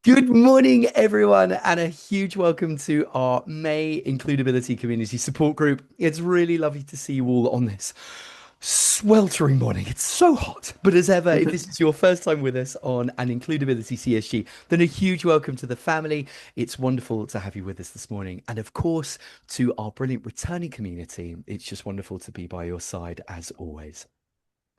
Good morning, everyone, and a huge welcome to our May Includability Community Support Group. It's really lovely to see you all on this sweltering morning. It's so hot. But as ever, if this is your first time with us on an Includability CSG, then a huge welcome to the family. It's wonderful to have you with us this morning. And of course, to our brilliant returning community, it's just wonderful to be by your side as always.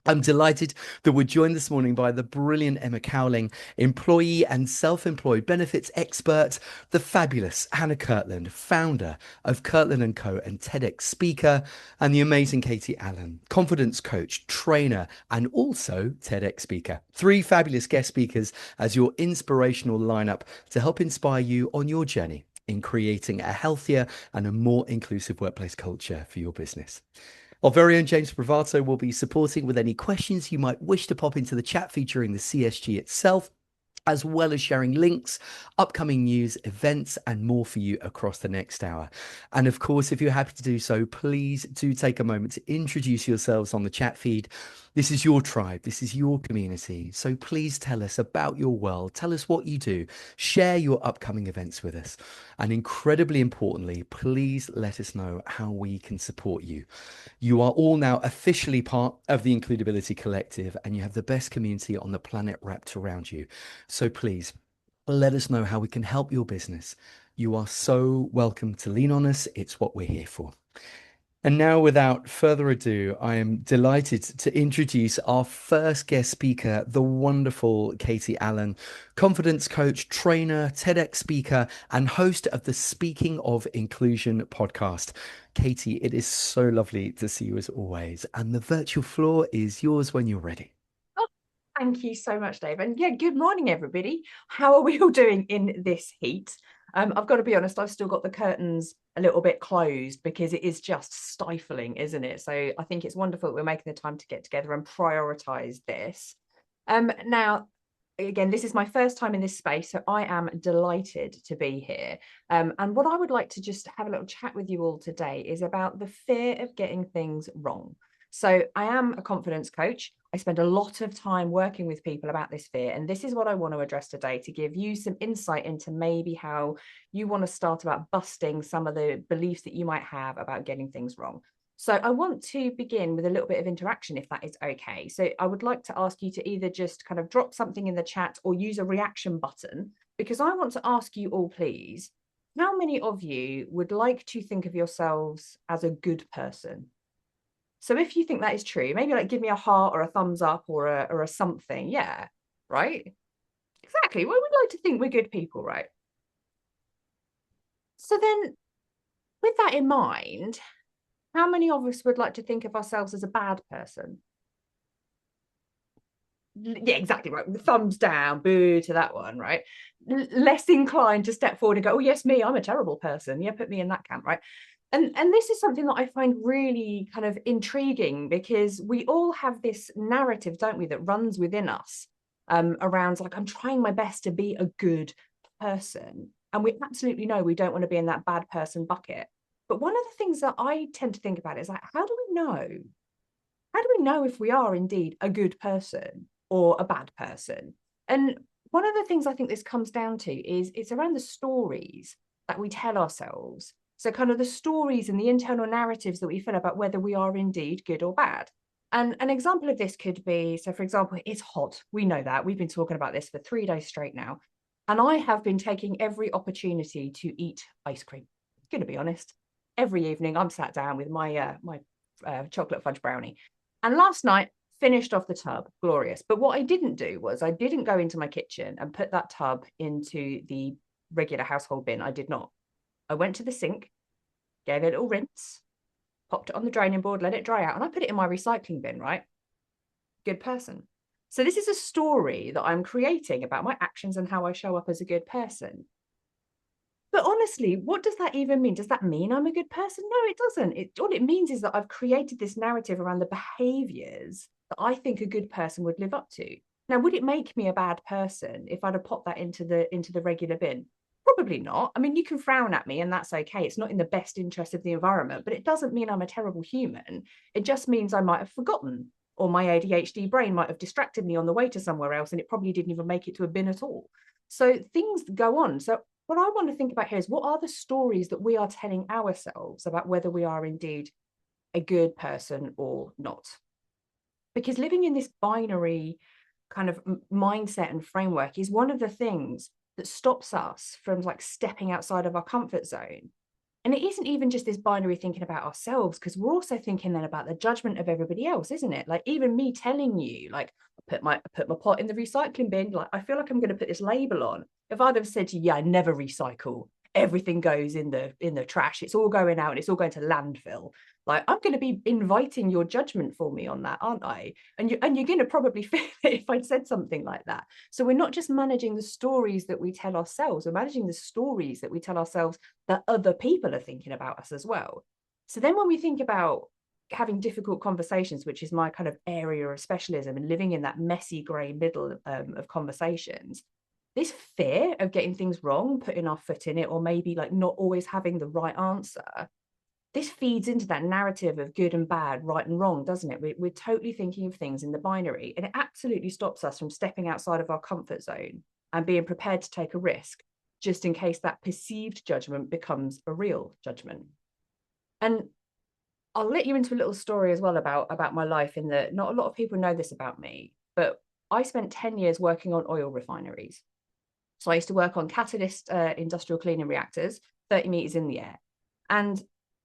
I'm delighted that we're joined this morning by the brilliant Emma Cowling, employee and self-employed benefits expert, the fabulous Hannah Kirtland, founder of Kirtland & Co. and TEDx speaker, and the amazing Katie Allen, confidence coach, trainer, and also TEDx speaker. Three fabulous guest speakers as your inspirational lineup to help inspire you on your journey in creating a healthier and a more inclusive workplace culture for your business. Our very own James Bravato will be supporting with any questions you might wish to pop into the chat feed during the CSG itself, as well as sharing links, upcoming news, events, and more for you across the next hour. And of course, if you're happy to do so, please do take a moment to introduce yourselves on the chat feed. This is your tribe. This is your community. So please tell us about your world. Tell us what you do. Share your upcoming events with us. And incredibly importantly, please let us know how we can support you. You are all now officially part of the Includability Collective, and you have the best community on the planet wrapped around you. So please let us know how we can help your business. You are so welcome to lean on us. It's what we're here for. And now, without further ado, I am delighted to introduce our first guest speaker, the wonderful Katie Allen, confidence coach, trainer, TEDx speaker, and host of the Speaking of Inclusion podcast. Katie, it is so lovely to see you as always, and the virtual floor is yours when you're ready. Oh, thank you so much, Dave. And yeah, good morning, everybody. How are we all doing in this heat? I've got to be honest, I've still got the curtains a little bit closed because it is just stifling, isn't it? So I think it's wonderful that we're making the time to get together and prioritize this. Now, again, this is my first time in this space, so I am delighted to be here. And what I would like to just have a little chat with you all today is about the fear of getting things wrong. So I am a confidence coach. I spend a lot of time working with people about this fear. And this is what I want to address today to give you some insight into maybe how you want to start about busting some of the beliefs that you might have about getting things wrong. So I want to begin with a little bit of interaction, if that is okay. So I would like to ask you to either just kind of drop something in the chat or use a reaction button, because I want to ask you all, please, how many of you would like to think of yourselves as a good person? So if you think that is true, maybe like give me a heart or a thumbs up or a something. Yeah, right? Exactly. Well, we'd like to think we're good people, right? So then with that in mind, how many of us would like to think of ourselves as a bad person? Yeah, exactly right. Thumbs down, boo to that one, right? Less inclined to step forward and go, oh, yes, me, I'm a terrible person. Yeah, put me in that camp, right? And this is something that I find really kind of intriguing, because we all have this narrative, don't we, that runs within us around like, I'm trying my best to be a good person. And we absolutely know we don't want to be in that bad person bucket. But one of the things that I tend to think about is like, how do we know? How do we know if we are indeed a good person or a bad person? And one of the things I think this comes down to is it's around the stories that we tell ourselves. So, kind of the stories and the internal narratives that we feel about whether we are indeed good or bad. And an example of this could be, so for example, it's hot. We know that. We've been talking about this for 3 days straight now. And I have been taking every opportunity to eat ice cream. I'm going to be honest. Every evening, I'm sat down with my chocolate fudge brownie. And last night, finished off the tub, glorious. But what I didn't do was I didn't go into my kitchen and put that tub into the regular household bin. I did not. I went to the sink, gave it a little rinse, popped it on the draining board, let it dry out, and I put it in my recycling bin, right? Good person. So this is a story that I'm creating about my actions and how I show up as a good person. But honestly, what does that even mean? Does that mean I'm a good person? No, it doesn't. All it means is that I've created this narrative around the behaviors that I think a good person would live up to. Now, would it make me a bad person if I'd have popped that into the regular bin? Probably not. I mean, you can frown at me and that's okay. It's not in the best interest of the environment, but it doesn't mean I'm a terrible human. It just means I might have forgotten, or my ADHD brain might have distracted me on the way to somewhere else, and it probably didn't even make it to a bin at all. So things go on. So what I want to think about here is, what are the stories that we are telling ourselves about whether we are indeed a good person or not? Because living in this binary kind of mindset and framework is one of the things that stops us from like stepping outside of our comfort zone. And it isn't even just this binary thinking about ourselves, because we're also thinking then about the judgment of everybody else, isn't it? Like even me telling you, like, I put my pot in the recycling bin, like I feel like I'm going to put this label on. If I'd have said to you, yeah, I never recycle, everything goes in the trash, it's all going out and it's all going to landfill. Like I'm going to be inviting your judgment for me on that, aren't I? And you're going to probably feel it if I'd said something like that. So we're not just managing the stories that we tell ourselves, we're managing the stories that we tell ourselves that other people are thinking about us as well. So then when we think about having difficult conversations, which is my kind of area of specialism, and living in that messy gray middle of conversations, this fear of getting things wrong, putting our foot in it, or maybe like not always having the right answer, this feeds into that narrative of good and bad, right and wrong, doesn't it? We're totally thinking of things in the binary, and it absolutely stops us from stepping outside of our comfort zone and being prepared to take a risk, just in case that perceived judgment becomes a real judgment. And I'll let you into a little story as well about my life, in that not a lot of people know this about me, but I spent 10 years working on oil refineries. So I used to work on catalyst industrial cleaning reactors, 30 meters in the air. And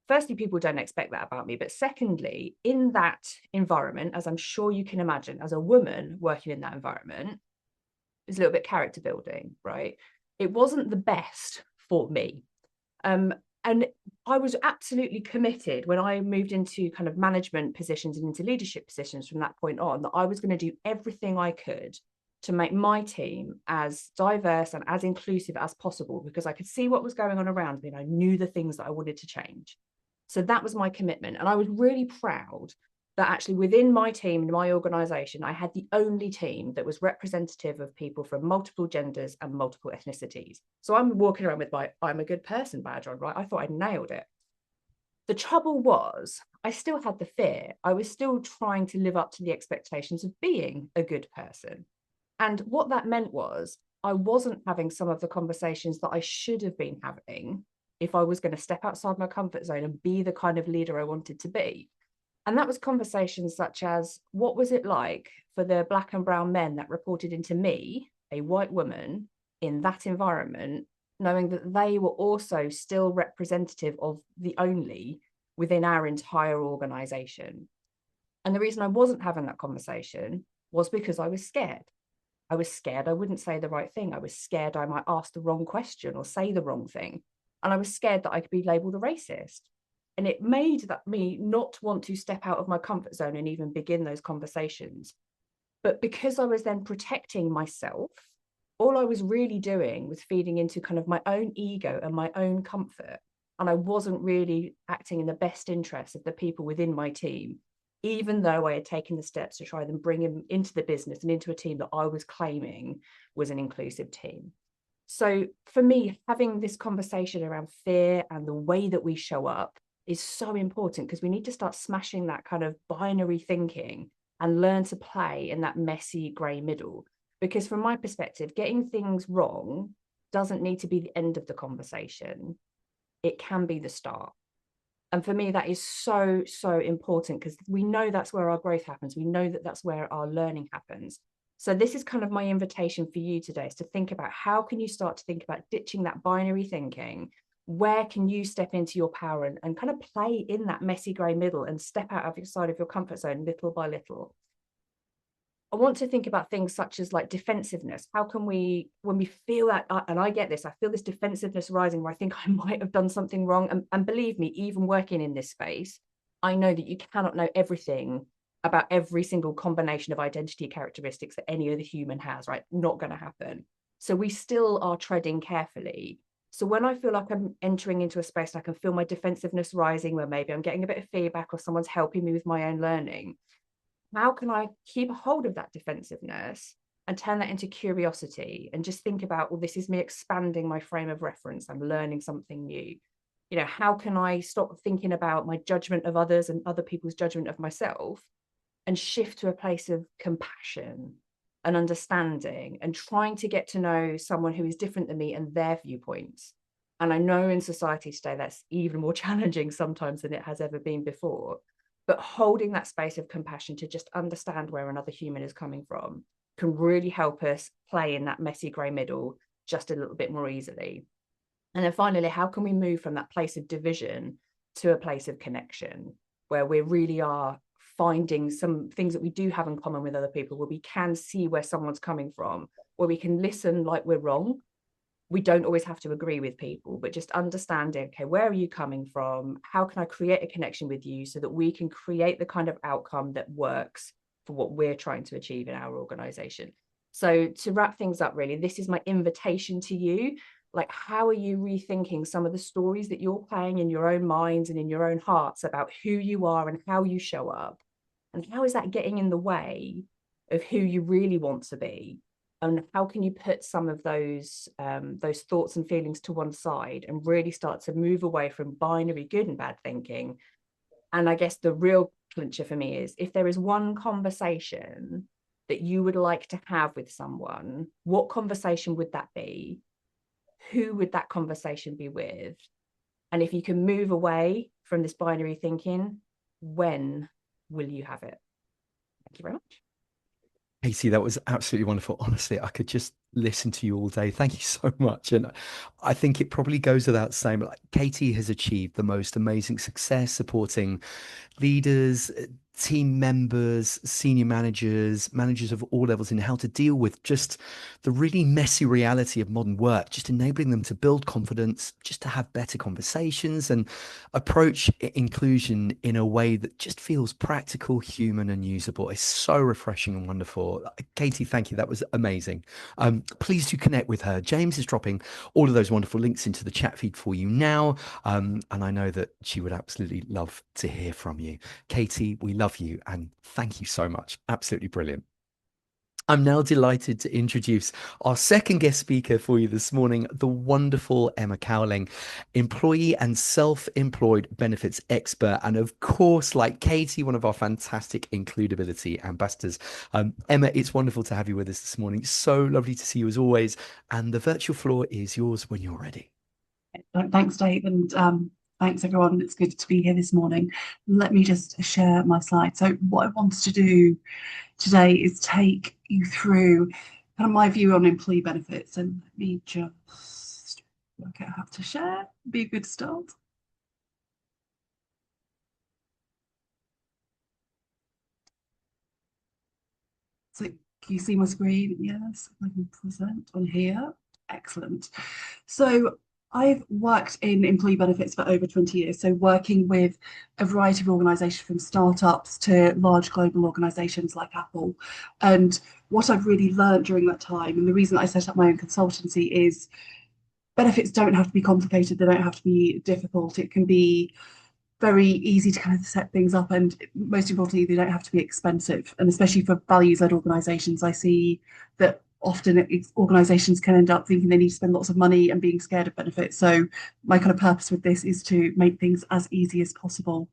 firstly, people don't expect that about me. But secondly, in that environment, as I'm sure you can imagine, as a woman working in that environment, it's a little bit character building, right? It wasn't the best for me. And I was absolutely committed when I moved into kind of management positions and into leadership positions from that point on, that I was going to do everything I could to make my team as diverse and as inclusive as possible, because I could see what was going on around me and I knew the things that I wanted to change. So that was my commitment. And I was really proud that actually within my team and my organization, I had the only team that was representative of people from multiple genders and multiple ethnicities. So I'm walking around with my I'm a good person badge on, right? I thought I'd nailed it. The trouble was, I still had the fear. I was still trying to live up to the expectations of being a good person. And what that meant was, I wasn't having some of the conversations that I should have been having if I was going to step outside my comfort zone and be the kind of leader I wanted to be. And that was conversations such as, what was it like for the Black and brown men that reported into me, a white woman, in that environment, knowing that they were also still representative of the only within our entire organization. And the reason I wasn't having that conversation was because I was scared. I was scared I wouldn't say the right thing. I was scared I might ask the wrong question or say the wrong thing. And I was scared that I could be labeled a racist. And it made that me not want to step out of my comfort zone and even begin those conversations. But because I was then protecting myself, all I was really doing was feeding into kind of my own ego and my own comfort. And I wasn't really acting in the best interest of the people within my team, even though I had taken the steps to try and bring him into the business and into a team that I was claiming was an inclusive team. So for me, having this conversation around fear and the way that we show up is so important, because we need to start smashing that kind of binary thinking and learn to play in that messy gray middle. Because from my perspective, getting things wrong doesn't need to be the end of the conversation. It can be the start. And for me, that is so, so important, because we know that's where our growth happens. We know that that's where our learning happens. So this is kind of my invitation for you today, is to think about, how can you start to think about ditching that binary thinking? Where can you step into your power and kind of play in that messy gray middle and step out of your side of your comfort zone little by little? I want to think about things such as like defensiveness. How can we, when we feel that, and I get this, I feel this defensiveness rising where I think I might have done something wrong. And believe me, even working in this space, I know that you cannot know everything about every single combination of identity characteristics that any other human has, right? Not going to happen. So we still are treading carefully. So when I feel like I'm entering into a space and I can feel my defensiveness rising, where maybe I'm getting a bit of feedback or someone's helping me with my own learning, how can I keep a hold of that defensiveness and turn that into curiosity, and just think about, well, this is me expanding my frame of reference. I'm learning something new. You know, how can I stop thinking about my judgment of others and other people's judgment of myself and shift to a place of compassion and understanding and trying to get to know someone who is different than me and their viewpoints. And I know in society today that's even more challenging sometimes than it has ever been before. But holding that space of compassion to just understand where another human is coming from can really help us play in that messy grey middle just a little bit more easily. And then finally, how can we move from that place of division to a place of connection where we really are finding some things that we do have in common with other people, where we can see where someone's coming from, where we can listen like we're wrong. We don't always have to agree with people, but just understanding, okay, where are you coming from? How can I create a connection with you so that we can create the kind of outcome that works for what we're trying to achieve in our organization? So to wrap things up, really, this is my invitation to you. Like, how are you rethinking some of the stories that you're playing in your own minds and in your own hearts about who you are and how you show up? And how is that getting in the way of who you really want to be? And how can you put some of those thoughts and feelings to one side and really start to move away from binary good and bad thinking? And I guess the real clincher for me is, if there is one conversation that you would like to have with someone, what conversation would that be? Who would that conversation be with? And if you can move away from this binary thinking, when will you have it? Thank you very much. Katie, that was absolutely wonderful. Honestly, I could just listen to you all day. Thank you so much. And I think it probably goes without saying, like, Katie has achieved the most amazing success supporting leaders, team members, senior managers, managers of all levels in how to deal with just the really messy reality of modern work, just enabling them to build confidence, just to have better conversations and approach inclusion in a way that just feels practical, human, and usable. It's so refreshing and wonderful. Katie, thank you. That was amazing. Please do connect with her. James is dropping all of those wonderful links into the chat feed for you now. And I know that she would absolutely love to hear from you. Katie, we love you and thank you so much. Absolutely brilliant. I'm now delighted to introduce our second guest speaker for you this morning, the wonderful Emma Cowling, employee and self-employed benefits expert. And of course, like Katie, one of our fantastic includability ambassadors. Emma, it's wonderful to have you with us this morning. So lovely to see you as always. And the virtual floor is yours when you're ready. Thanks, Dave, and thanks everyone. It's good to be here this morning. Let me just share my slide. So what I wanted to do today is take you through kind of my view on employee benefits. And let me just work out how to share. Be a good start. So can you see my screen? Yes, I can present on here. Excellent. So I've worked in employee benefits for over 20 years, so working with a variety of organisations from startups to large global organisations like Apple. And what I've really learned during that time, and the reason I set up my own consultancy, is benefits don't have to be complicated, they don't have to be difficult. It can be very easy to kind of set things up, and most importantly, they don't have to be expensive. And especially for values-led organisations, I see that often organisations can end up thinking they need to spend lots of money and being scared of benefits. So my kind of purpose with this is to make things as easy as possible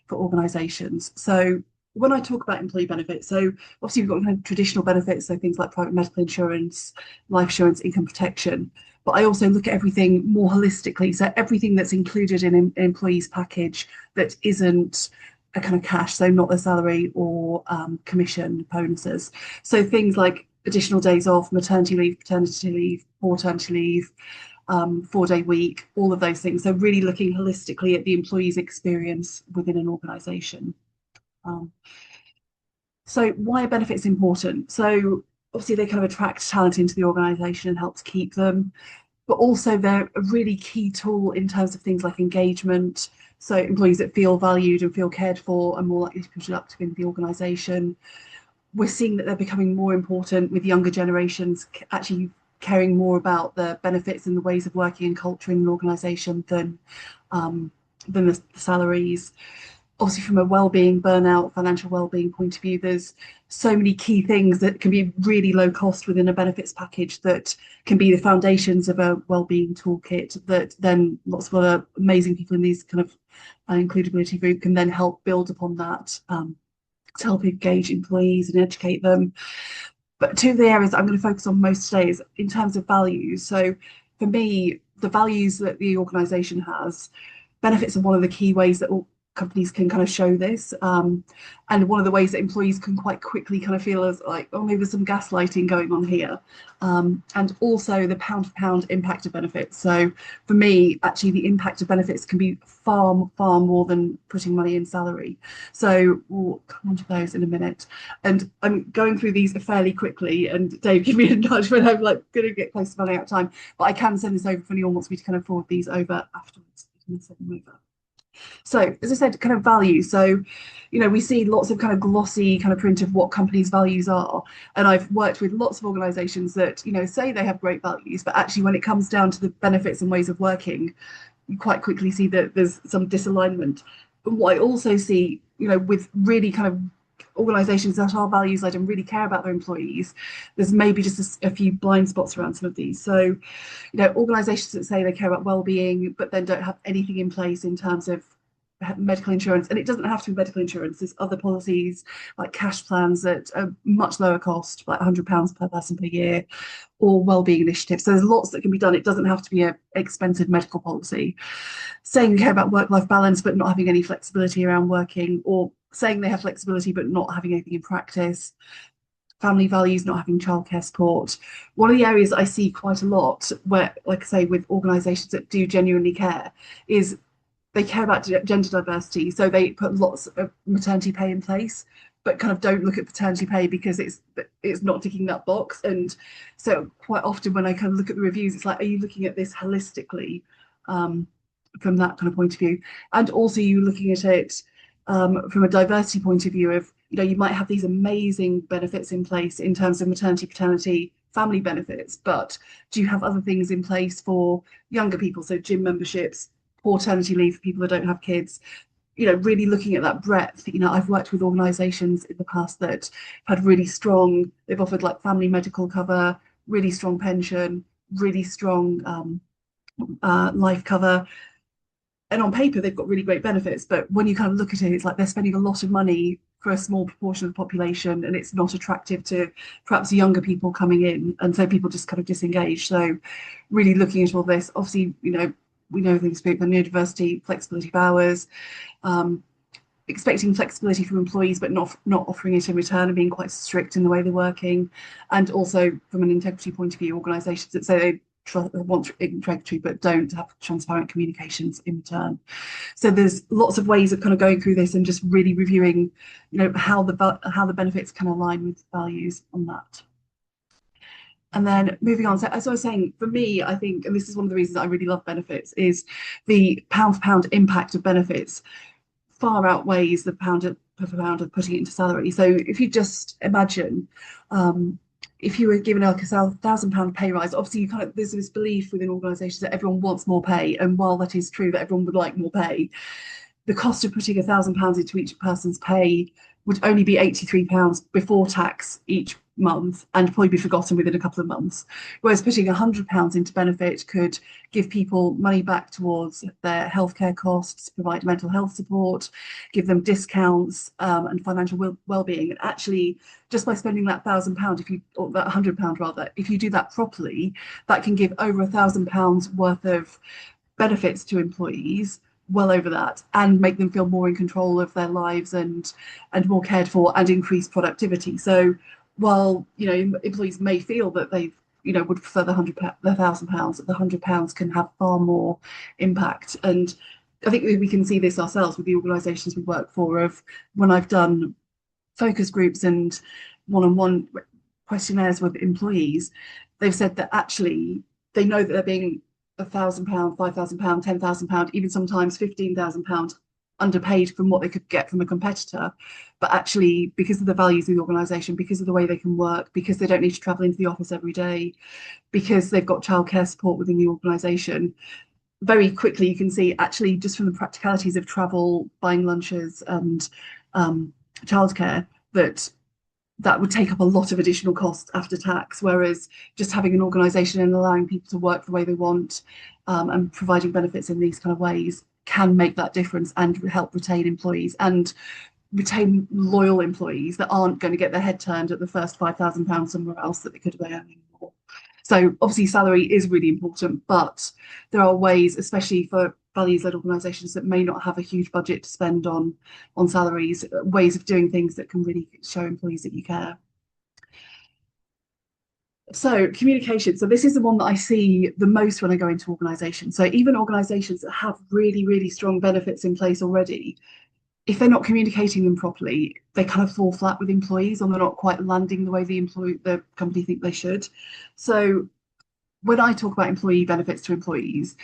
for organisations. So when I talk about employee benefits, so obviously we've got kind of traditional benefits, so things like private medical insurance, life insurance, income protection. But I also look at everything more holistically. So everything that's included in an employee's package that isn't a kind of cash, so not the salary or commission bonuses. So things like additional days off, maternity leave, paternity leave, paternity leave, 4-day week, all of those things. So really looking holistically at the employee's experience within an organisation. So why are benefits important? So obviously they kind of attract talent into the organisation and help to keep them, but also they're a really key tool in terms of things like engagement. So employees that feel valued and feel cared for are more likely to be productive in the organisation. We're seeing that they're becoming more important with younger generations actually caring more about the benefits and the ways of working and culture in an organisation than the salaries. Obviously, from a well-being, burnout, financial well-being point of view, there's so many key things that can be really low cost within a benefits package that can be the foundations of a well-being toolkit that then lots of other amazing people in these kind of includability group can then help build upon that to help engage employees and educate them. But two of the areas that I'm going to focus on most today is in terms of values. So for me, the values that the organisation has, benefits are one of the key ways that all companies can kind of show this. And one of the ways that employees can quite quickly kind of feel as like, oh, maybe there's some gaslighting going on here. And also the pound for pound impact of benefits. So for me, actually, the impact of benefits can be far, far more than putting money in salary. So we'll come on to those in a minute. And I'm going through these fairly quickly. And Dave, give me a nudge when I'm like going to get close to running out of time. But I can send this over if anyone wants me to kind of forward these over afterwards. So as I said, kind of value. So, you know, we see lots of kind of glossy kind of print of what companies' values are. And I've worked with lots of organizations that, you know, say they have great values, but actually when it comes down to the benefits and ways of working, you quite quickly see that there's some disalignment. And what I also see, you know, with really kind of organizations that are values led and really care about their employees, there's maybe just a few blind spots around some of these. So, you know, organizations that say they care about well-being but then don't have anything in place in terms of medical insurance, and it doesn't have to be medical insurance, there's other policies like cash plans at a much lower cost, like £100 per person per year, or wellbeing initiatives. So there's lots that can be done. It doesn't have to be an expensive medical policy. Saying you care about work-life balance but not having any flexibility around working, or saying they have flexibility but not having anything in practice. Family values, not having childcare support. One of the areas that I see quite a lot where, like I say, with organisations that do genuinely care, is they care about gender diversity. So they put lots of maternity pay in place, but kind of don't look at paternity pay because it's not ticking that box. And so quite often when I kind of look at the reviews, it's like, are you looking at this holistically from that kind of point of view? And also you looking at it from a diversity point of view of, you know, you might have these amazing benefits in place in terms of maternity, paternity, family benefits, but do you have other things in place for younger people? So gym memberships, paternity leave for people that don't have kids, you know, really looking at that breadth. You know, I've worked with organisations in the past that had really strong, they've offered like family medical cover, really strong pension, really strong life cover. And on paper, they've got really great benefits. But when you kind of look at it, it's like they're spending a lot of money for a small proportion of the population, and it's not attractive to perhaps younger people coming in. And so people just kind of disengage. So really looking at all this, obviously, you know, we know things about neurodiversity, flexibility of hours, expecting flexibility from employees, but not offering it in return and being quite strict in the way they're working. And also from an integrity point of view, organisations that say they want integrity but don't have transparent communications in return. So there's lots of ways of kind of going through this and just really reviewing, you know, how the benefits can align with values on that. And then moving on, so as I was saying, for me, I think, and this is one of the reasons I really love benefits, is the pound for pound impact of benefits far outweighs the pound per pound of putting it into salary. So if you just imagine, if you were given like a £1,000 pay rise, obviously you kind of, there's this belief within organisations that everyone wants more pay, and while that is true that everyone would like more pay, the cost of putting £1,000 into each person's pay would only be £83 before tax each month and probably be forgotten within a couple of months. Whereas putting £100 into benefit could give people money back towards their healthcare costs, provide mental health support, give them discounts and financial well-being. And actually, just by spending that £1,000, or that £100 rather, if you do that properly, that can give over £1,000 worth of benefits to employees, well over that, and make them feel more in control of their lives and more cared for, and increase productivity. So while, you know, employees may feel that they, you know, would prefer the £1,000, the £100 can have far more impact. And I think we can see this ourselves with the organisations we work for, of when I've done focus groups and one-on-one questionnaires with employees, they've said that actually they know that they're being £1,000, £5,000, £10,000, even sometimes £15,000 underpaid from what they could get from a competitor. But actually, because of the values of the organisation, because of the way they can work, because they don't need to travel into the office every day, because they've got childcare support within the organisation, very quickly you can see actually just from the practicalities of travel, buying lunches and childcare, that would take up a lot of additional costs after tax, whereas just having an organisation and allowing people to work the way they want and providing benefits in these kind of ways can make that difference and help retain employees and retain loyal employees that aren't going to get their head turned at the first £5,000 somewhere else that they could have been earning more. So obviously salary is really important, but there are ways, especially for values-led organisations that may not have a huge budget to spend on salaries, ways of doing things that can really show employees that you care. So communication. So this is the one that I see the most when I go into organisations. So even organisations that have really, really strong benefits in place already, if they're not communicating them properly, they kind of fall flat with employees, or they're not quite landing the way the company think they should. So when I talk about employee benefits to employees,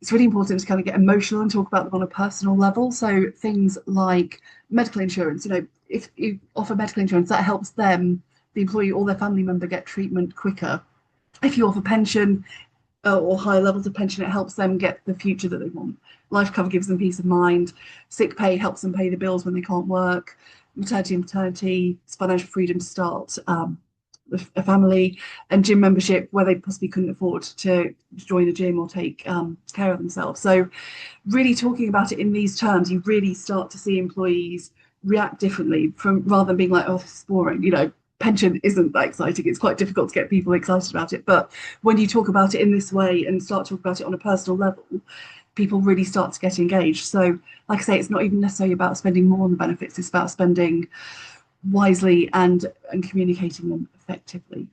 it's really important to kind of get emotional and talk about them on a personal level. So things like medical insurance, if you offer medical insurance, that helps them, the employee or their family member, get treatment quicker. If you offer pension or higher levels of pension, it helps them get the future that they want. Life cover gives them peace of mind. Sick pay helps them pay the bills when they can't work. Maternity and paternity, it's financial freedom to start a family, and gym membership where they possibly couldn't afford to join a gym or take care of themselves. So really talking about it in these terms, you really start to see employees react differently, from rather than being like, oh, this is boring. Pension isn't that exciting. It's quite difficult to get people excited about it. But when you talk about it in this way and start to talk about it on a personal level, people really start to get engaged. So like I say, it's not even necessarily about spending more on the benefits. It's about spending wisely and communicating them effectively.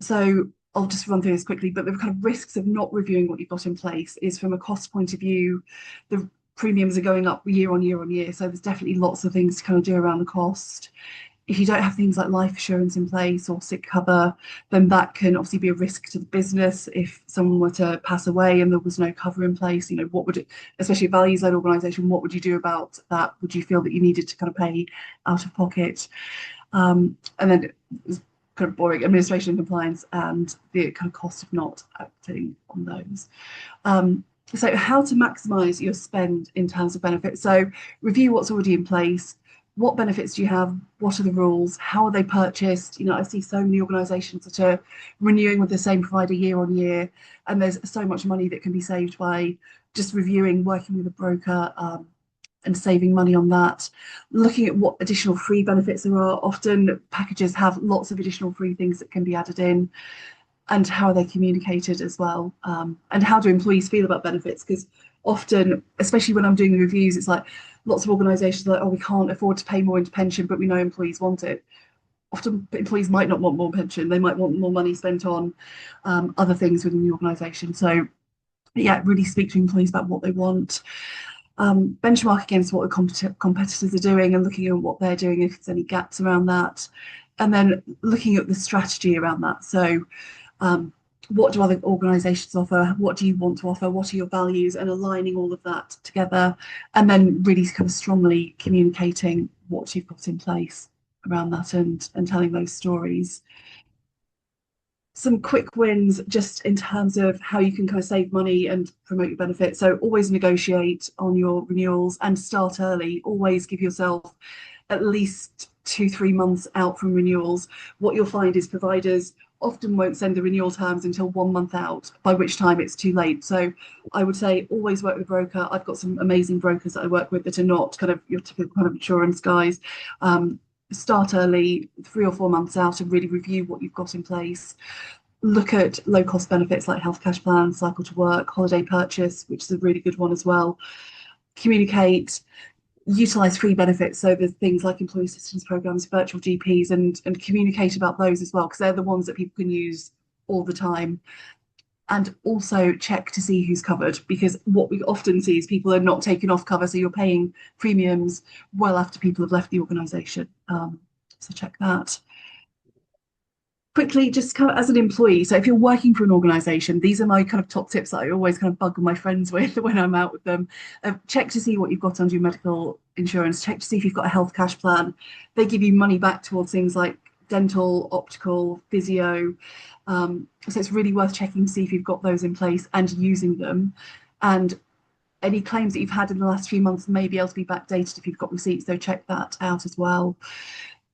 So I'll just run through this quickly, but the kind of risks of not reviewing what you've got in place is, from a cost point of view, the premiums are going up year on year on year. So there's definitely lots of things to kind of do around the cost. If you don't have things like life assurance in place or sick cover, then that can obviously be a risk to the business. If someone were to pass away and there was no cover in place, what would it, especially a values-led organisation, what would you do about that? Would you feel that you needed to kind of pay out of pocket? And then it's kind of boring, administration and compliance, and the kind of cost of not acting on those. So how to maximise your spend in terms of benefits. So review what's already in place. What benefits do you have? What are the rules? How are they purchased? I see so many organisations that are renewing with the same provider year on year, and there's so much money that can be saved by just reviewing, working with a broker, and saving money on that. Looking at what additional free benefits there are. Often packages have lots of additional free things that can be added in, and how are they communicated as well, and how do employees feel about benefits? Because often, especially when I'm doing the reviews, it's like lots of organisations are like, oh, we can't afford to pay more into pension, but we know employees want it. Often employees might not want more pension. They might want more money spent on other things within the organisation. So yeah, really speak to employees about what they want. Benchmark against what the competitors are doing and looking at what they're doing, if there's any gaps around that. And then looking at the strategy around that. So what do other organisations offer? What do you want to offer? What are your values? And aligning all of that together, and then really kind of strongly communicating what you've got in place around that, and telling those stories. Some quick wins just in terms of how you can kind of save money and promote your benefits. So always negotiate on your renewals and start early. Always give yourself at least 2-3 months out from renewals. What you'll find is providers often won't send the renewal terms until 1 month out, by which time it's too late. So I would say always work with a broker. I've got some amazing brokers that I work with that are not kind of your typical kind of insurance guys. Start early, 3 or 4 months out, and really review what you've got in place. Look at low cost benefits like health cash plans, cycle to work, holiday purchase, which is a really good one as well. Communicate, utilise free benefits. So there's things like employee assistance programs, virtual GPs, and communicate about those as well, because they're the ones that people can use all the time. And also check to see who's covered, because what we often see is people are not taking off cover, so you're paying premiums well after people have left the organisation. So check that. Quickly, just kind of as an employee, so if you're working for an organisation, these are my kind of top tips that I always kind of bug my friends with when I'm out with them. Check to see what you've got under your medical insurance. Check to see if you've got a health cash plan. They give you money back towards things like dental, optical, physio. So it's really worth checking to see if you've got those in place and using them. And any claims that you've had in the last few months may be able to be backdated if you've got receipts, so check that out as well.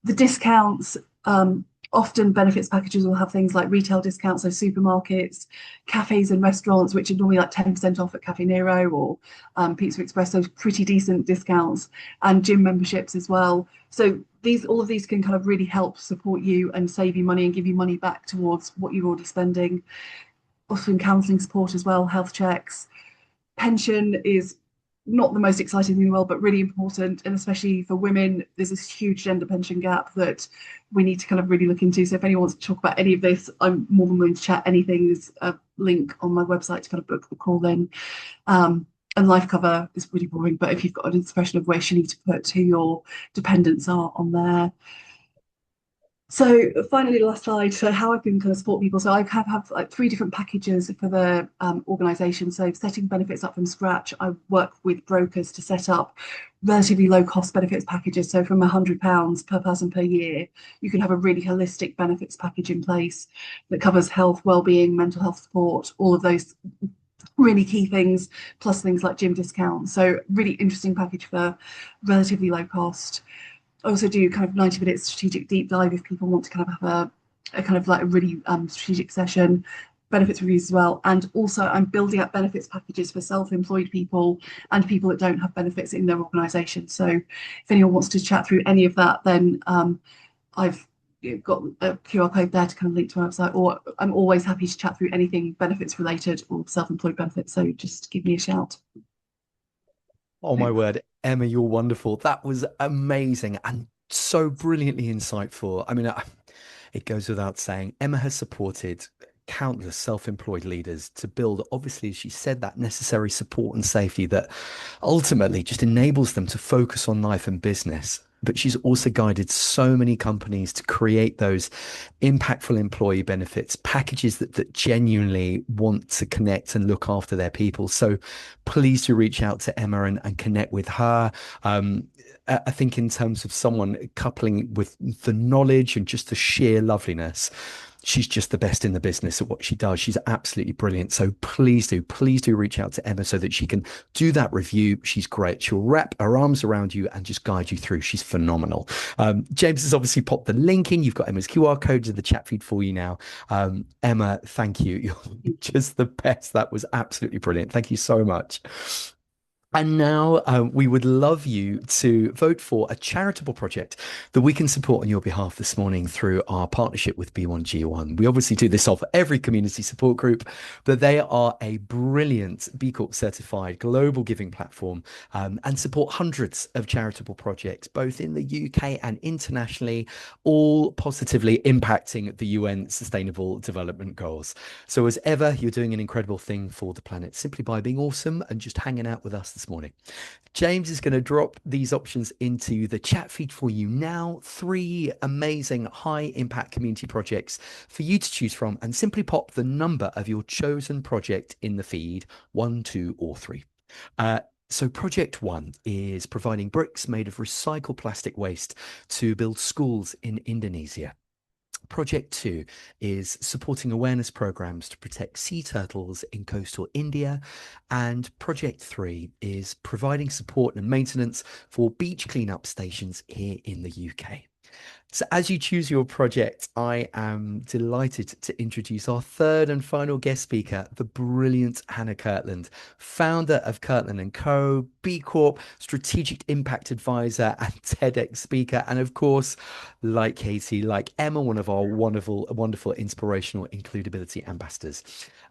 The discounts, Often benefits packages will have things like retail discounts, so supermarkets, cafes and restaurants, which are normally like 10% off at Cafe Nero or Pizza Express, so pretty decent discounts, and gym memberships as well. So all of these can kind of really help support you and save you money and give you money back towards what you're already spending. Often counselling support as well, health checks. Pension is not the most exciting thing in the world, but really important. And especially for women, there's this huge gender pension gap that we need to kind of really look into. So if anyone wants to talk about any of this, I'm more than willing to chat anything. There's a link on my website to kind of book the call then. And life cover is really boring, but if you've got an expression of wish, you need to put who your dependents are on there. So finally, the last slide, so how I can kind of support people. So I have like 3 different packages for the organisation. So setting benefits up from scratch, I work with brokers to set up relatively low cost benefits packages. So from £100 per person per year, you can have a really holistic benefits package in place that covers health, well-being, mental health support, all of those really key things, plus things like gym discounts. So really interesting package for relatively low cost. I also do kind of 90-minute strategic deep dive if people want to kind of have a kind of like a really strategic session, benefits reviews as well. And also I'm building up benefits packages for self-employed people and people that don't have benefits in their organisation. So if anyone wants to chat through any of that, then I've got a QR code there to kind of link to my website, or I'm always happy to chat through anything benefits related or self-employed benefits. So just give me a shout. Oh my word, Emma, you're wonderful. That was amazing and so brilliantly insightful. I mean, it goes without saying, Emma has supported countless self-employed leaders to build, obviously, as she said, that necessary support and safety that ultimately just enables them to focus on life and business. But she's also guided so many companies to create those impactful employee benefits packages that genuinely want to connect and look after their people. So please do reach out to Emma and connect with her. I think in terms of someone coupling with the knowledge and just the sheer loveliness, she's just the best in the business at what she does. She's absolutely brilliant. So please do reach out to Emma so that she can do that review. She's great. She'll wrap her arms around you and just guide you through. She's phenomenal. James has obviously popped the link in. You've got Emma's QR code in the chat feed for you now. Emma, thank you. You're just the best. That was absolutely brilliant. Thank you so much. And now we would love you to vote for a charitable project that we can support on your behalf this morning through our partnership with B1G1. We obviously do this off every community support group, but they are a brilliant B Corp certified global giving platform and support hundreds of charitable projects, both in the UK and internationally, all positively impacting the UN Sustainable Development Goals. So as ever, you're doing an incredible thing for the planet simply by being awesome and just hanging out with us this morning. James is going to drop these options into the chat feed for you now. 3 amazing high impact community projects for you to choose from, and simply pop the number of your chosen project in the feed, 1, 2, or 3. So project 1 is providing bricks made of recycled plastic waste to build schools in Indonesia. Project 2 is supporting awareness programs to protect sea turtles in coastal India. And Project 3 is providing support and maintenance for beach cleanup stations here in the UK. So as you choose your project, I am delighted to introduce our 3rd and final guest speaker, the brilliant Hannah Kirtland, founder of Kirtland & Co., B Corp, Strategic Impact Advisor and TEDx speaker. And of course, like Katie, like Emma, one of our wonderful, inspirational includability ambassadors.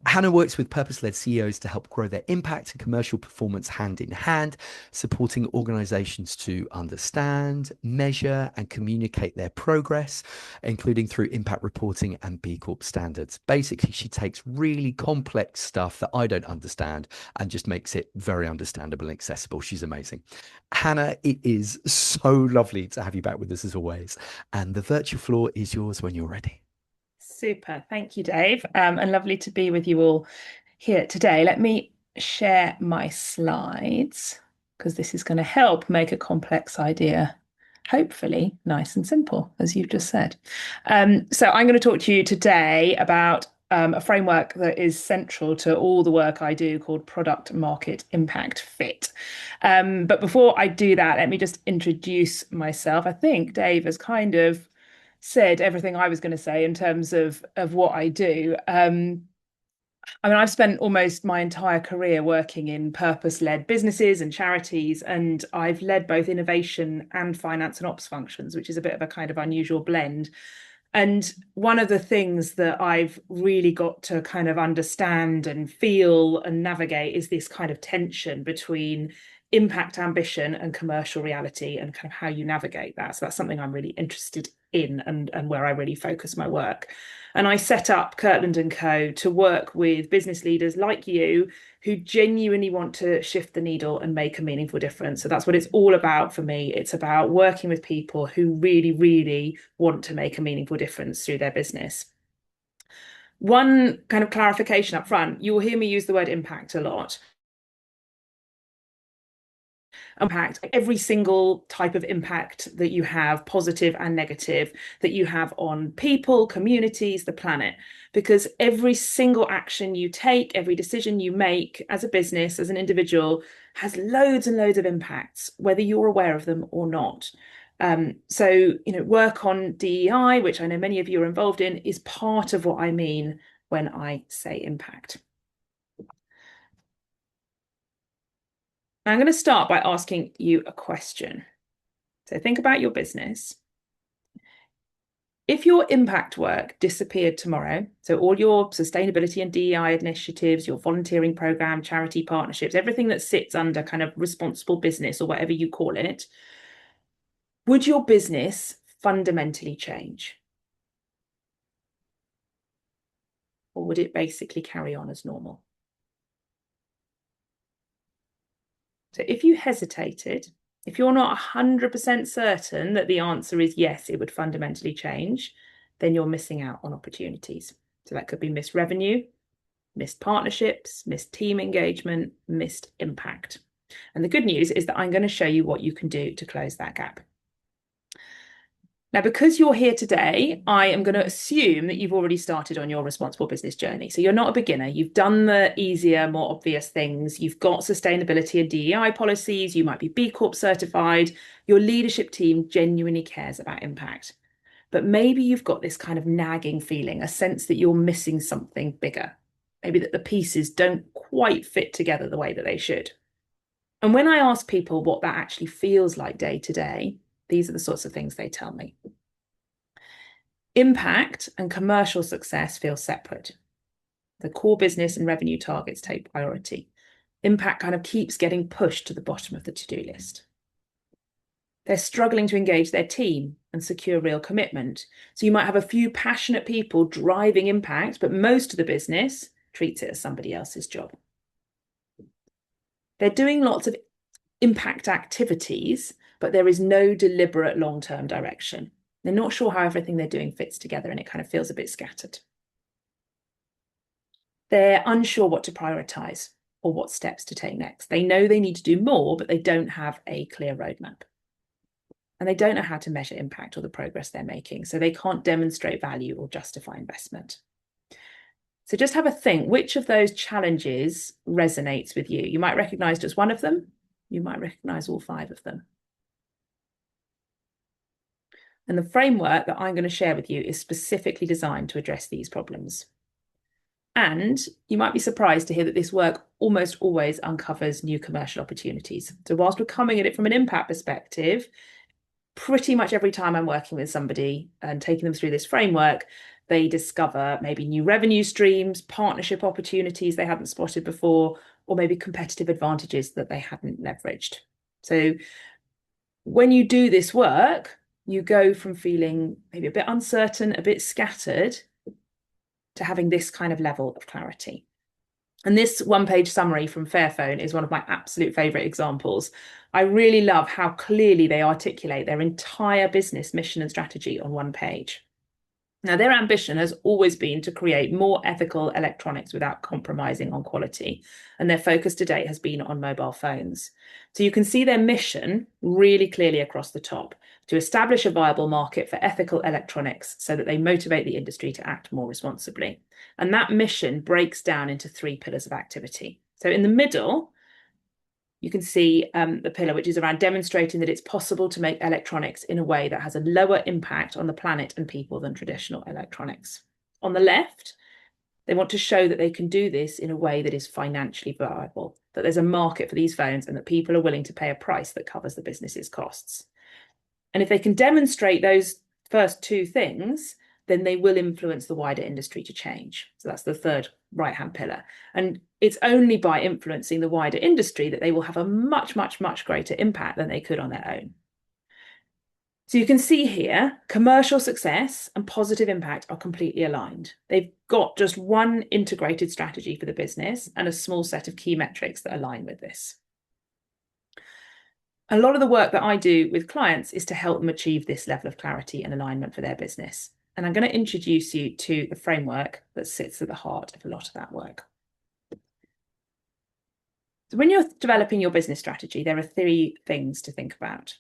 Hannah works with purpose-led CEOs to help grow their impact and commercial performance hand in hand, supporting organizations to understand, measure, and communicate their progress, including through impact reporting and B Corp standards. Basically, she takes really complex stuff that I don't understand and just makes it very understandable and accessible. She's amazing. Hannah, it is so lovely to have you back with us as always. And the virtual floor is yours when you're ready. Super. Thank you, Dave. And lovely to be with you all here today. Let me share my slides because this is going to help make a complex idea hopefully nice and simple, as you've just said. So I'm going to talk to you today about a framework that is central to all the work I do called Product Market Impact Fit. But before I do that, let me just introduce myself. I think Dave has kind of said everything I was going to say in terms of what I do. I mean, I've spent almost my entire career working in purpose-led businesses and charities, and I've led both innovation and finance and ops functions, which is a bit of a kind of unusual blend. And one of the things that I've really got to kind of understand and feel and navigate is this kind of tension between impact ambition and commercial reality, and kind of how you navigate that. So that's something I'm really interested in, and where I really focus my work. And I set up Kirtland & Co. to work with business leaders like you who genuinely want to shift the needle and make a meaningful difference. So that's what it's all about for me. It's about working with people who really, really want to make a meaningful difference through their business. One kind of clarification up front, you will hear me use the word impact a lot. Impact, every single type of impact that you have, positive and negative, that you have on people, communities, the planet, because every single action you take, every decision you make as a business, as an individual, has loads and loads of impacts, whether you're aware of them or not. So, work on DEI, which I know many of you are involved in, is part of what I mean when I say impact. I'm going to start by asking you a question. So think about your business. If your impact work disappeared tomorrow, so all your sustainability and DEI initiatives, your volunteering program, charity partnerships, everything that sits under kind of responsible business or whatever you call it, would your business fundamentally change? Or would it basically carry on as normal? So if you hesitated, if you're not 100% certain that the answer is yes, it would fundamentally change, then you're missing out on opportunities. So that could be missed revenue, missed partnerships, missed team engagement, missed impact. And the good news is that I'm going to show you what you can do to close that gap. Now, because you're here today, I am going to assume that you've already started on your responsible business journey. So you're not a beginner. You've done the easier, more obvious things. You've got sustainability and DEI policies. You might be B Corp certified. Your leadership team genuinely cares about impact. But maybe you've got this kind of nagging feeling, a sense that you're missing something bigger. Maybe that the pieces don't quite fit together the way that they should. And when I ask people what that actually feels like day to day, these are the sorts of things they tell me. Impact and commercial success feel separate. The core business and revenue targets take priority. Impact kind of keeps getting pushed to the bottom of the to-do list. They're struggling to engage their team and secure real commitment. So you might have a few passionate people driving impact, but most of the business treats it as somebody else's job. They're doing lots of impact activities, but there is no deliberate long-term direction. They're not sure how everything they're doing fits together, and it kind of feels a bit scattered. They're unsure what to prioritize or what steps to take next. They know they need to do more, but they don't have a clear roadmap. And they don't know how to measure impact or the progress they're making, so they can't demonstrate value or justify investment. So just have a think, which of those challenges resonates with you? You might recognize just one of them. You might recognize all 5 of them. And the framework that I'm going to share with you is specifically designed to address these problems. And you might be surprised to hear that this work almost always uncovers new commercial opportunities. So whilst we're coming at it from an impact perspective, pretty much every time I'm working with somebody and taking them through this framework, they discover maybe new revenue streams, partnership opportunities they hadn't spotted before, or maybe competitive advantages that they hadn't leveraged. So when you do this work, you go from feeling maybe a bit uncertain, a bit scattered, to having this kind of level of clarity. And this one-page summary from Fairphone is one of my absolute favourite examples. I really love how clearly they articulate their entire business mission and strategy on one page. Now, their ambition has always been to create more ethical electronics without compromising on quality. And their focus to date has been on mobile phones. So you can see their mission really clearly across the top: to establish a viable market for ethical electronics so that they motivate the industry to act more responsibly. And that mission breaks down into 3 pillars of activity. So in the middle, you can see the pillar, which is around demonstrating that it's possible to make electronics in a way that has a lower impact on the planet and people than traditional electronics. On the left, they want to show that they can do this in a way that is financially viable, that there's a market for these phones and that people are willing to pay a price that covers the business's costs. And if they can demonstrate those first two things, then they will influence the wider industry to change. So that's the third right-hand pillar. And it's only by influencing the wider industry that they will have a much, much, much greater impact than they could on their own. So you can see here, commercial success and positive impact are completely aligned. They've got just one integrated strategy for the business and a small set of key metrics that align with this. A lot of the work that I do with clients is to help them achieve this level of clarity and alignment for their business. And I'm going to introduce you to the framework that sits at the heart of a lot of that work. So when you're developing your business strategy, there are three things to think about.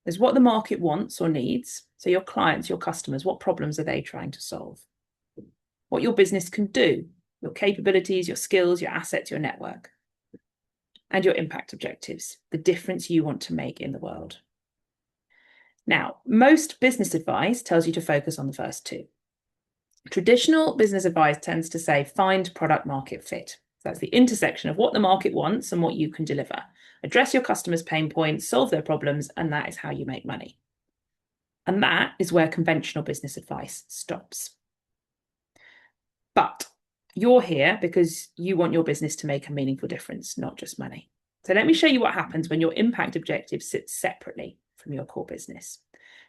There's what the market wants or needs. So your clients, your customers, what problems are they trying to solve? What your business can do, your capabilities, your skills, your assets, your network. And your impact objectives, the difference you want to make in the world. Now, most business advice tells you to focus on the first two. Traditional business advice tends to say, find product market fit. So that's the intersection of what the market wants and what you can deliver. Address your customers' pain points, solve their problems, and that is how you make money. And that is where conventional business advice stops. But you're here because you want your business to make a meaningful difference, not just money. So let me show you what happens when your impact objective sits separately from your core business.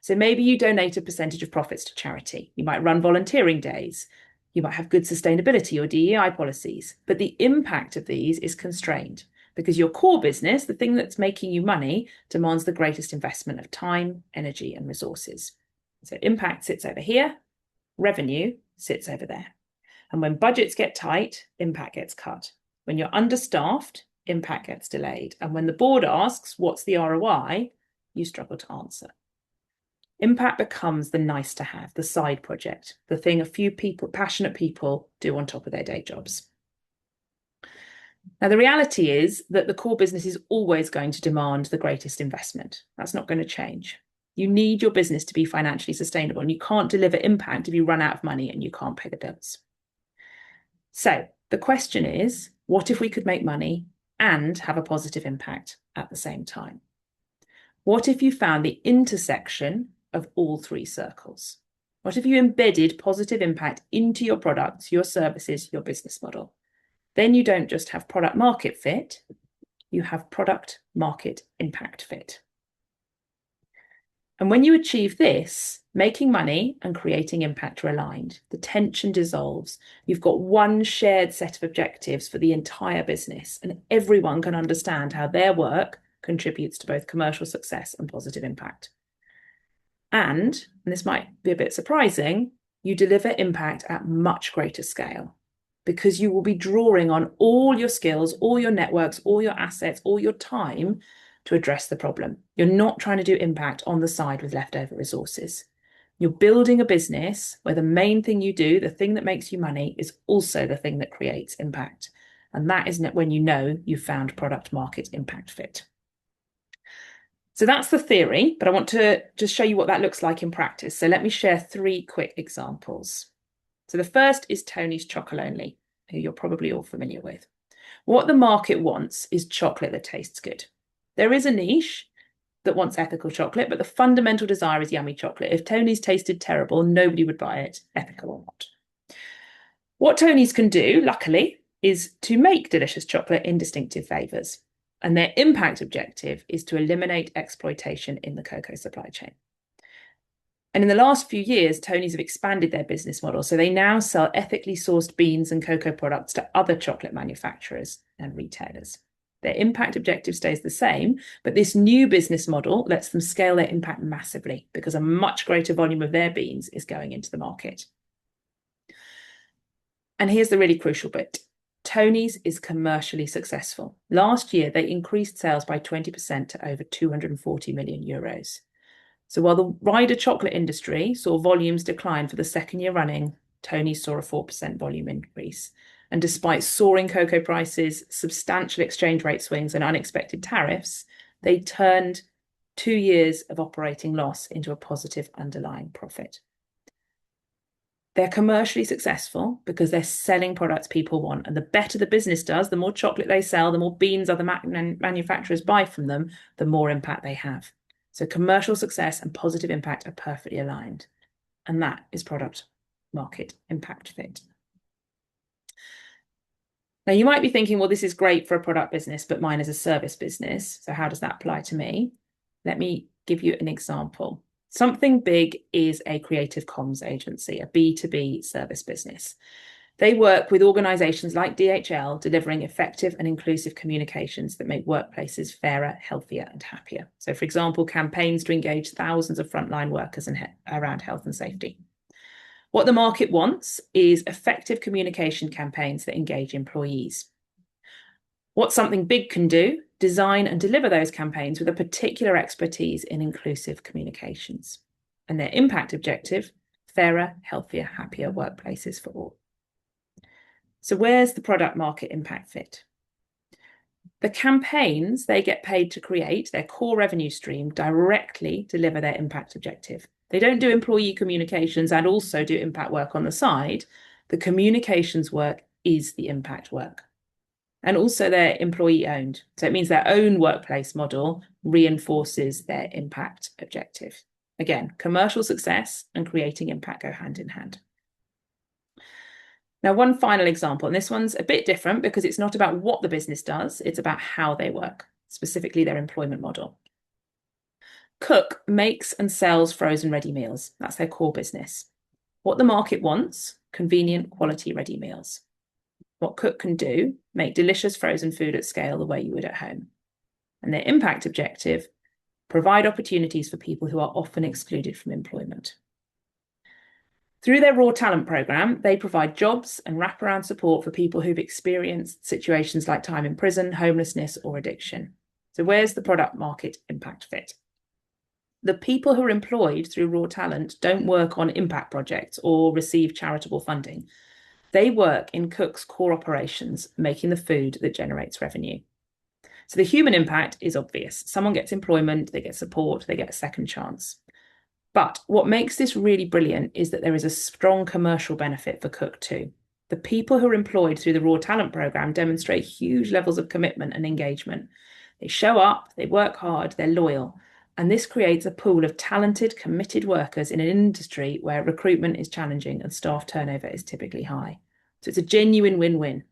So maybe you donate a percentage of profits to charity. You might run volunteering days. You might have good sustainability or DEI policies, but the impact of these is constrained because your core business, the thing that's making you money, demands the greatest investment of time, energy, and resources. So impact sits over here, revenue sits over there. And when budgets get tight, impact gets cut. When you're understaffed, impact gets delayed. And when the board asks, what's the ROI, you struggle to answer. Impact becomes the nice to have, the side project, the thing a few people, passionate people, do on top of their day jobs. Now, the reality is that the core business is always going to demand the greatest investment. That's not going to change. You need your business to be financially sustainable, and you can't deliver impact if you run out of money and you can't pay the bills. So the question is, what if we could make money and have a positive impact at the same time? What if you found the intersection of all three circles? What if you embedded positive impact into your products, your services, your business model? Then you don't just have product market fit, you have product market impact fit. And when you achieve this, making money and creating impact are aligned. The tension dissolves. You've got one shared set of objectives for the entire business, and everyone can understand how their work contributes to both commercial success and positive impact. And this might be a bit surprising, you deliver impact at much greater scale because you will be drawing on all your skills, all your networks, all your assets, all your time to address the problem. You're not trying to do impact on the side with leftover resources. You're building a business where the main thing you do, the thing that makes you money, is also the thing that creates impact. And that is when you know you've found product market impact fit. So that's the theory, but I want to just show you what that looks like in practice. So let me share three quick examples. So the first is Tony's Chocolonely, who you're probably all familiar with. What the market wants is chocolate that tastes good. There is a niche that wants ethical chocolate, but the fundamental desire is yummy chocolate. If Tony's tasted terrible, nobody would buy it, ethical or not. What Tony's can do, luckily, is to make delicious chocolate in distinctive flavours. And their impact objective is to eliminate exploitation in the cocoa supply chain. And in the last few years, Tony's have expanded their business model. So they now sell ethically sourced beans and cocoa products to other chocolate manufacturers and retailers. Their impact objective stays the same, but this new business model lets them scale their impact massively because a much greater volume of their beans is going into the market. And here's the really crucial bit. Tony's is commercially successful. Last year, they increased sales by 20% to over 240 million euros. So while the wider chocolate industry saw volumes decline for the second year running, Tony's saw a 4% volume increase. And despite soaring cocoa prices, substantial exchange rate swings, and unexpected tariffs, they turned 2 years of operating loss into a positive underlying profit. They're commercially successful because they're selling products people want. And the better the business does, the more chocolate they sell, the more beans other manufacturers buy from them, the more impact they have. So commercial success and positive impact are perfectly aligned. And that is product market impact fit. Now, you might be thinking, well, this is great for a product business, but mine is a service business. So how does that apply to me? Let me give you an example. Something Big is a creative comms agency, a B2B service business. They work with organizations like DHL, delivering effective and inclusive communications that make workplaces fairer, healthier, and happier. So, for example, campaigns to engage thousands of frontline workers around health and safety. What the market wants is effective communication campaigns that engage employees. What Something Big can do, design and deliver those campaigns with a particular expertise in inclusive communications. And their impact objective, fairer, healthier, happier workplaces for all. So where's the product market impact fit? The campaigns they get paid to create, their core revenue stream, directly deliver their impact objective. They don't do employee communications and also do impact work on the side. The communications work is the impact work. And also they're employee owned. So it means their own workplace model reinforces their impact objective. Again, commercial success and creating impact go hand in hand. Now, one final example, and this one's a bit different because it's not about what the business does, it's about how they work, specifically their employment model. Cook makes and sells frozen ready meals. That's their core business. What the market wants, convenient, quality ready meals. What Cook can do, make delicious frozen food at scale the way you would at home. And their impact objective, provide opportunities for people who are often excluded from employment. Through their Raw Talent program, they provide jobs and wraparound support for people who've experienced situations like time in prison, homelessness, or addiction. So where's the product market impact fit? The people who are employed through Raw Talent don't work on impact projects or receive charitable funding. They work in Cook's core operations, making the food that generates revenue. So the human impact is obvious. Someone gets employment, they get support, they get a second chance. But what makes this really brilliant is that there is a strong commercial benefit for Cook too. The people who are employed through the Raw Talent program demonstrate huge levels of commitment and engagement. They show up, they work hard, they're loyal. And this creates a pool of talented, committed workers in an industry where recruitment is challenging and staff turnover is typically high. So it's a genuine win-win.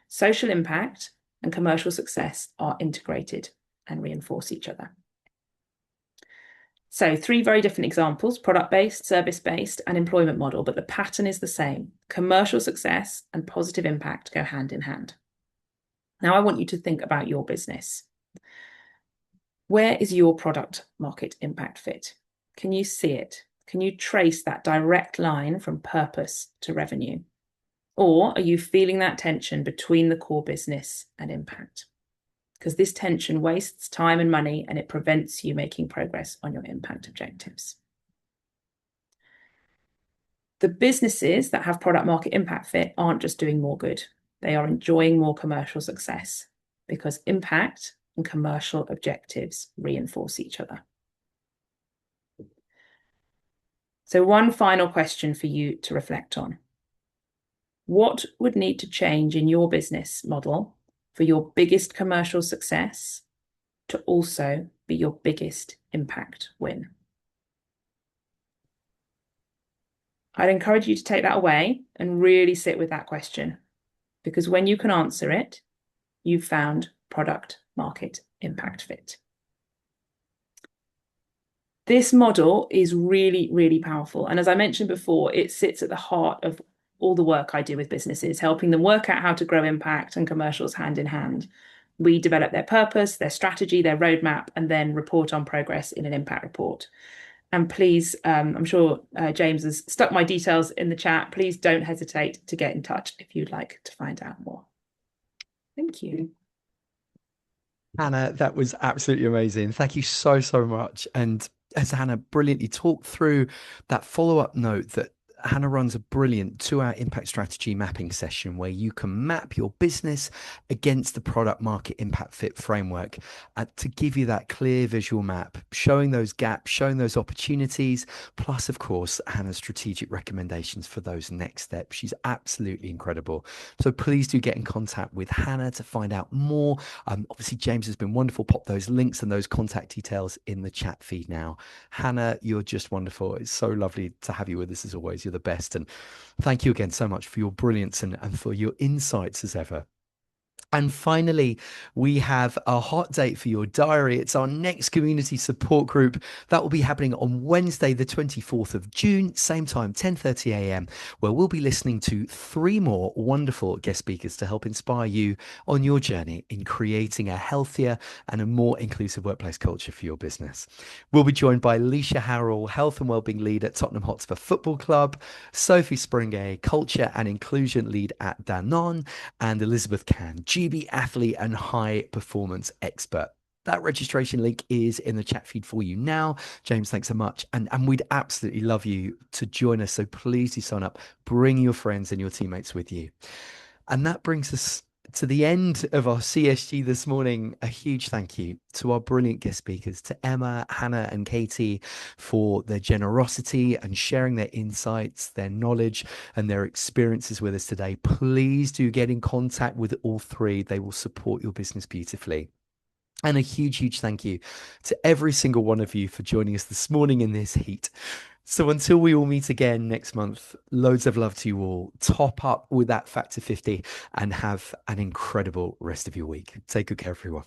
Social impact and commercial success are integrated and reinforce each other. So 3 very different examples, product-based, service-based, and employment model, but the pattern is the same. Commercial success and positive impact go hand in hand. Now I want you to think about your business. Where is your product market impact fit? Can you see it? Can you trace that direct line from purpose to revenue? Or are you feeling that tension between the core business and impact? Because this tension wastes time and money and it prevents you making progress on your impact objectives. The businesses that have product market impact fit aren't just doing more good. They are enjoying more commercial success because impact and commercial objectives reinforce each other. So one final question for you to reflect on. What would need to change in your business model for your biggest commercial success to also be your biggest impact win? I'd encourage you to take that away and really sit with that question, because when you can answer it, you've found product market impact fit. This model is really, really powerful. And as I mentioned before, it sits at the heart of all the work I do with businesses, helping them work out how to grow impact and commercials hand in hand. We develop their purpose, their strategy, their roadmap, and then report on progress in an impact report. And please, I'm sure James has stuck my details in the chat. Please don't hesitate to get in touch if you'd like to find out more. Thank you. Hannah, that was absolutely amazing. Thank you so, so much. And as Hannah brilliantly talked through that follow-up note that Hannah runs a brilliant 2-hour impact strategy mapping session where you can map your business against the product market impact fit framework to give you that clear visual map, showing those gaps, showing those opportunities, plus, of course, Hannah's strategic recommendations for those next steps. She's absolutely incredible. So please do get in contact with Hannah to find out more. Obviously, James has been wonderful. Pop those links and those contact details in the chat feed now. Hannah, you're just wonderful. It's so lovely to have you with us as always. You're the best. And thank you again so much for your brilliance and for your insights as ever. And finally, we have a hot date for your diary. It's our next community support group that will be happening on Wednesday, the 24th of June, same time, 10:30 a.m., where we'll be listening to 3 more wonderful guest speakers to help inspire you on your journey in creating a healthier and a more inclusive workplace culture for your business. We'll be joined by Alicia Harrell, Health and Wellbeing Lead at Tottenham Hotspur Football Club, Sophie Springay, Culture and Inclusion Lead at Danone, and Elizabeth Can, GB athlete and high performance expert. That registration link is in the chat feed for you now. James, thanks so much. And we'd absolutely love you to join us. So please do sign up, bring your friends and your teammates with you. And that brings us to the end of our CSG this morning. A huge thank you to our brilliant guest speakers, to Emma, Hannah, and Katie for their generosity and sharing their insights, their knowledge, and their experiences with us today. Please do get in contact with all 3. They will support your business beautifully. And a huge, huge thank you to every single one of you for joining us this morning in this heat. So until we all meet again next month, loads of love to you all. Top up with that factor 50 and have an incredible rest of your week. Take good care, everyone.